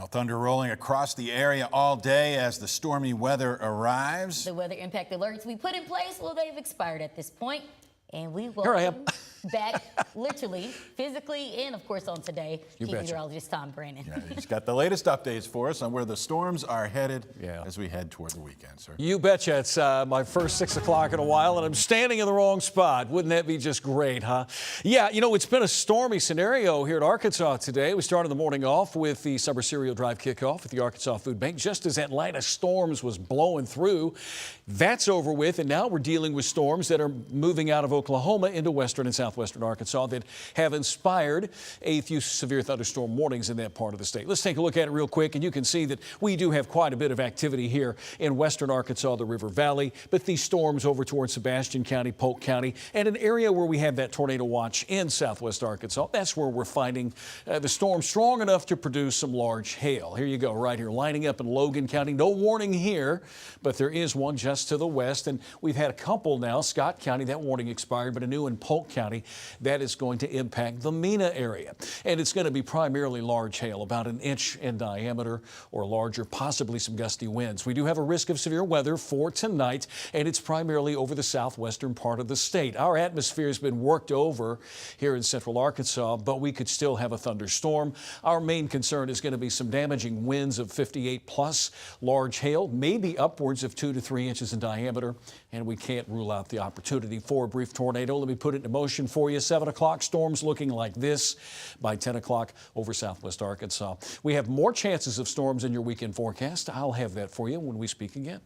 Well, thunder rolling across the area all day as the stormy weather arrives. The weather impact alerts we put in place, well, they've expired at this point. And we will Here I am. back literally, physically, and of course on today, You betcha. meteorologist Tom Brannon. Yeah, he's got the latest updates for us on where the storms are headed as we head toward the weekend, sir. You betcha. It's my first 6 o'clock in a while, and I'm standing in the wrong spot. Wouldn't that be just great, huh? Yeah, you know, it's been a stormy scenario here at Arkansas today. We started the morning off with the summer cereal drive kickoff at the Arkansas Food Bank, just as Atlanta storms was blowing through. That's over with, and now we're dealing with storms that are moving out of Oklahoma into western and southwestern Arkansas that have inspired a few severe thunderstorm warnings in that part of the state. Let's take a look at it real quick, and you can see that we do have quite a bit of activity here in western Arkansas, the River Valley, but these storms over towards Sebastian County, Polk County, and an area where we have that tornado watch in southwest Arkansas. That's where we're finding the storm strong enough to produce some large hail. Here you go, right here, lining up in Logan County. No warning here, but there is one just to the west, and we've had a couple now. Scott County, that warning expired, but a new in Polk County that is going to impact the Mena area. And it's going to be primarily large hail, about an inch in diameter or larger, possibly some gusty winds. We do have a risk of severe weather for tonight, and it's primarily over the southwestern part of the state. Our atmosphere has been worked over here in central Arkansas, but we could still have a thunderstorm. Our main concern is going to be some damaging winds of 58 plus, large hail, maybe upwards of 2 to 3 inches in diameter, and we can't rule out the opportunity for a brief tornado. Let me put it into motion for you. 7 o'clock, storms looking like this by 10 o'clock over southwest Arkansas. We have more chances of storms in your weekend forecast. I'll have that for you when we speak again.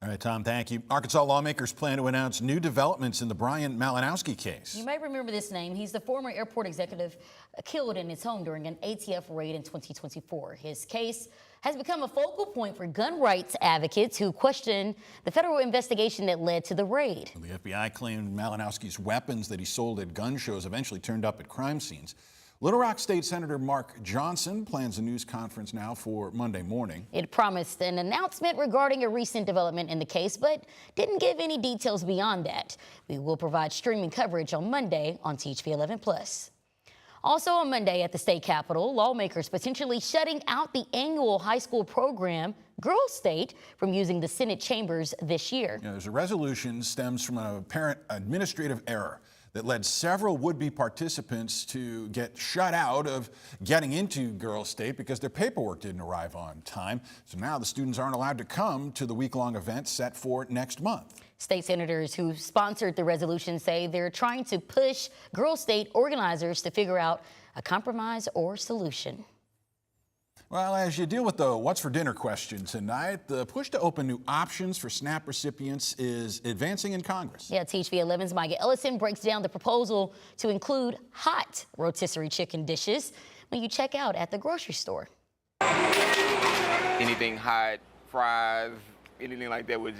All right, Tom, thank you. Arkansas lawmakers plan to announce new developments in the Brian Malinowski case. You may remember this name. He's the former airport executive killed in his home during an ATF raid in 2024. His case has become a focal point for gun rights advocates who question the federal investigation that led to the raid. The FBI claimed Malinowski's weapons that he sold at gun shows eventually turned up at crime scenes. Little Rock State Senator Mark Johnson plans a news conference now for Monday morning. It promised an announcement regarding a recent development in the case, but didn't give any details beyond that. We will provide streaming coverage on Monday on THV 11+. Also on Monday at the state capitol, lawmakers potentially shutting out the annual high school program, Girls State, from using the Senate chambers this year. There's a resolution stems from an apparent administrative error that led several would-be participants to get shut out of getting into Girls State because their paperwork didn't arrive on time. So now the students aren't allowed to come to the week-long event set for next month. State senators who sponsored the resolution say they're trying to push Girls State organizers to figure out a compromise or solution. Well, as you deal with the what's for dinner question tonight, the push to open new options for SNAP recipients is advancing in Congress. Yeah, THV 11's Micah Ellison breaks down the proposal to include hot rotisserie chicken dishes when you check out at the grocery store. Anything hot, fries, anything like that would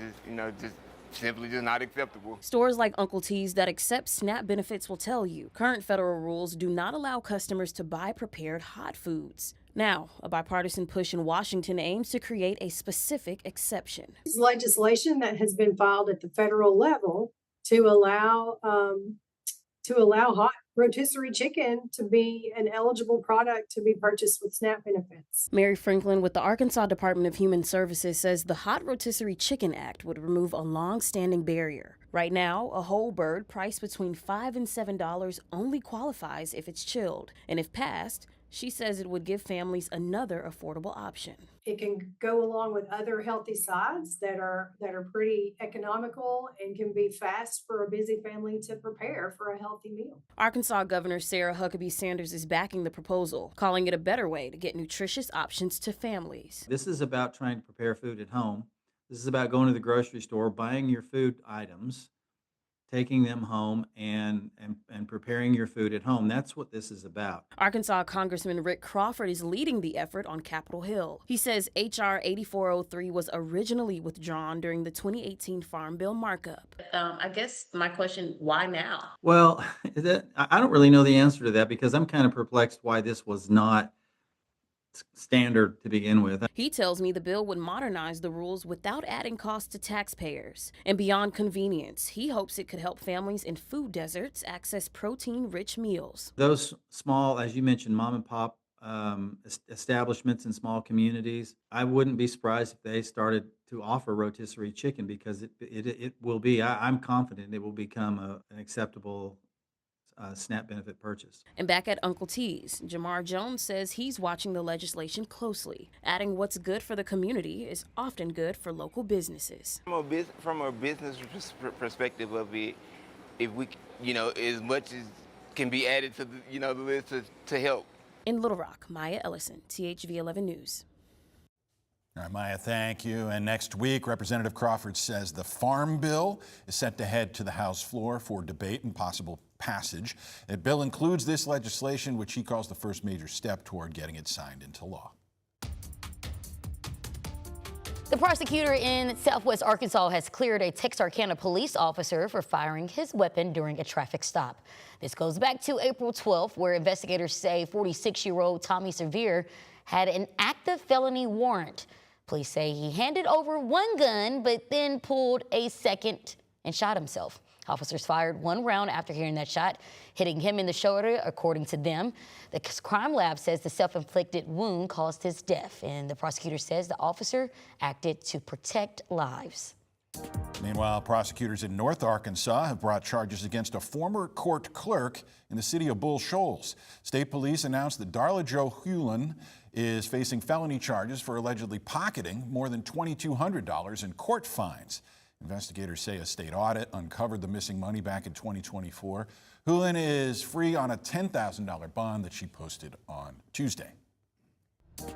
just simply just not acceptable. Stores like Uncle T's that accept SNAP benefits will tell you current federal rules do not allow customers to buy prepared hot foods. Now, a bipartisan push in Washington aims to create a specific exception. This is legislation that has been filed at the federal level to allow hot rotisserie chicken to be an eligible product to be purchased with SNAP benefits. Mary Franklin with the Arkansas Department of Human Services says the Hot Rotisserie Chicken Act would remove a long-standing barrier. Right now, a whole bird priced between $5 and $7 only qualifies if it's chilled, and if passed, she says it would give families another affordable option. It can go along with other healthy sides that are pretty economical and can be fast for a busy family to prepare for a healthy meal. Arkansas Governor Sarah Huckabee Sanders is backing the proposal, calling it a better way to get nutritious options to families. This is about trying to prepare food at home. This is about going to the grocery store, buying your food items, taking them home and preparing your food at home. That's what this is about. Arkansas Congressman Rick Crawford is leading the effort on Capitol Hill. He says H.R. 8403 was originally withdrawn during the 2018 Farm Bill markup. I guess my question, why now? Well, I don't really know the answer to that because I'm kind of perplexed why this was not standard to begin with. He tells me the bill would modernize the rules without adding costs to taxpayers. And beyond convenience, he hopes it could help families in food deserts access protein-rich meals. Those small, as you mentioned, mom and pop establishments in small communities. I wouldn't be surprised if they started to offer rotisserie chicken because it will be, I'm confident it will become an acceptable SNAP benefit purchase. And back at Uncle T's, Jamar Jones says he's watching the legislation closely, adding what's good for the community is often good for local businesses. From a business perspective of it, if we, as much as can be added to the list to help. In Little Rock, Maya Ellison, THV 11 News. All right, Maya, thank you. And next week, Representative Crawford says the Farm Bill is set to head to the House floor for debate and possible passage. The bill includes this legislation, which he calls the first major step toward getting it signed into law. The prosecutor in Southwest Arkansas has cleared a Texarkana police officer for firing his weapon during a traffic stop. This goes back to April 12th, where investigators say 46-year-old Tommy Sevier had an active felony warrant. Police say he handed over one gun, but then pulled a second and shot himself. Officers fired one round after hearing that shot, hitting him in the shoulder, according to them. The crime lab says the self-inflicted wound caused his death, and the prosecutor says the officer acted to protect lives. Meanwhile, prosecutors in North Arkansas have brought charges against a former court clerk in the city of Bull Shoals. State police announced that Darla Jo Hewlin is facing felony charges for allegedly pocketing more than $2,200 in court fines. Investigators say a state audit uncovered the missing money back in 2024. Hewlin is free on a $10,000 bond that she posted on Tuesday.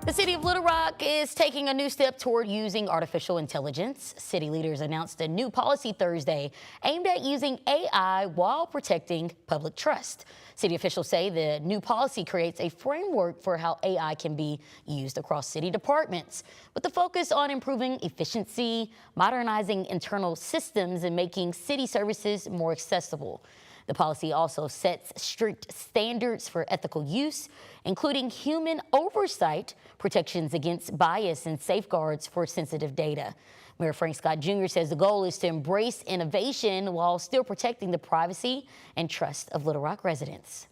The city of Little Rock is taking a new step toward using artificial intelligence. City leaders announced a new policy Thursday aimed at using AI while protecting public trust. City officials say the new policy creates a framework for how AI can be used across city departments, with the focus on improving efficiency, modernizing internal systems, and making city services more accessible. The policy also sets strict standards for ethical use, including human oversight, protections against bias, and safeguards for sensitive data. Mayor Frank Scott Jr. says the goal is to embrace innovation while still protecting the privacy and trust of Little Rock residents.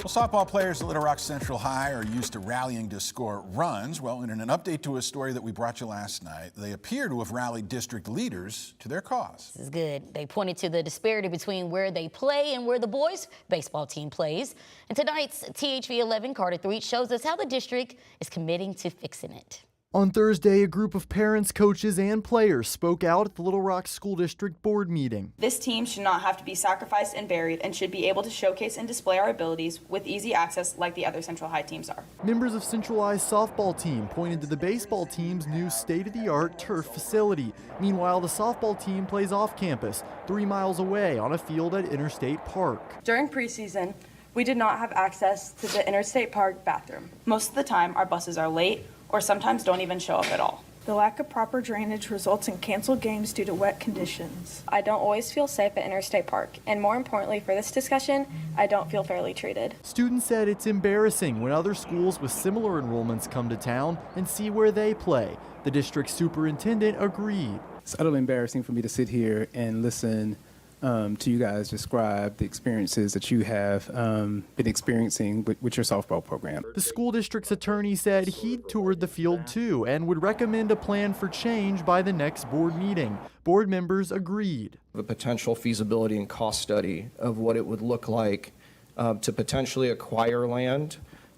Well, softball players at Little Rock Central High are used to rallying to score runs. Well, in an update to a story that we brought you last night, they appear to have rallied district leaders to their cause. This is good. They pointed to the disparity between where they play and where the boys' baseball team plays. And tonight's THV 11 Carter 3 shows us how the district is committing to fixing it. On Thursday, a group of parents, coaches, and players spoke out at the Little Rock School District Board meeting. This team should not have to be sacrificed and buried and should be able to showcase and display our abilities with easy access like the other Central High teams are. Members of Central High's softball team pointed to the baseball team's new state-of-the-art turf facility. Meanwhile, the softball team plays off campus, 3 miles away on a field at Interstate Park. During preseason, we did not have access to the Interstate Park bathroom. Most of the time, our buses are late or sometimes don't even show up at all. The lack of proper drainage results in canceled games due to wet conditions. I don't always feel safe at Interstate Park, and more importantly for this discussion, I don't feel fairly treated. Students said it's embarrassing when other schools with similar enrollments come to town and see where they play. The district superintendent agreed. It's utterly embarrassing for me to sit here and listen to you guys describe the experiences that you have been experiencing with your softball program. The school district's attorney said he'd toured the field too and would recommend a plan for change by the next board meeting. Board members agreed. The potential feasibility and cost study of what it would look like to potentially acquire land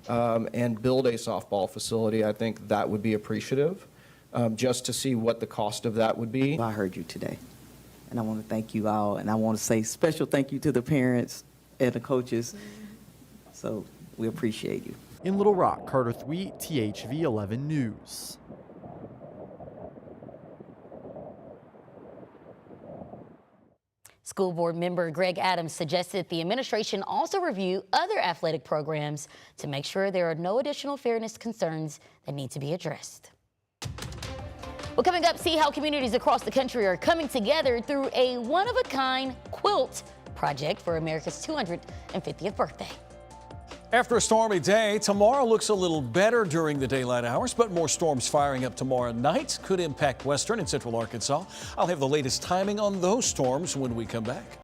and build a softball facility, I think that would be appreciative, just to see what the cost of that would be. I heard you today. And I want to thank you all, and I want to say special thank you to the parents and the coaches. So we appreciate you. In Little Rock, Carter Thweet, THV 11 News. School board member Greg Adams suggested the administration also review other athletic programs to make sure there are no additional fairness concerns that need to be addressed. Well, coming up, see how communities across the country are coming together through a one-of-a-kind quilt project for America's 250th birthday. After a stormy day, tomorrow looks a little better during the daylight hours, but more storms firing up tomorrow night could impact western and central Arkansas. I'll have the latest timing on those storms when we come back.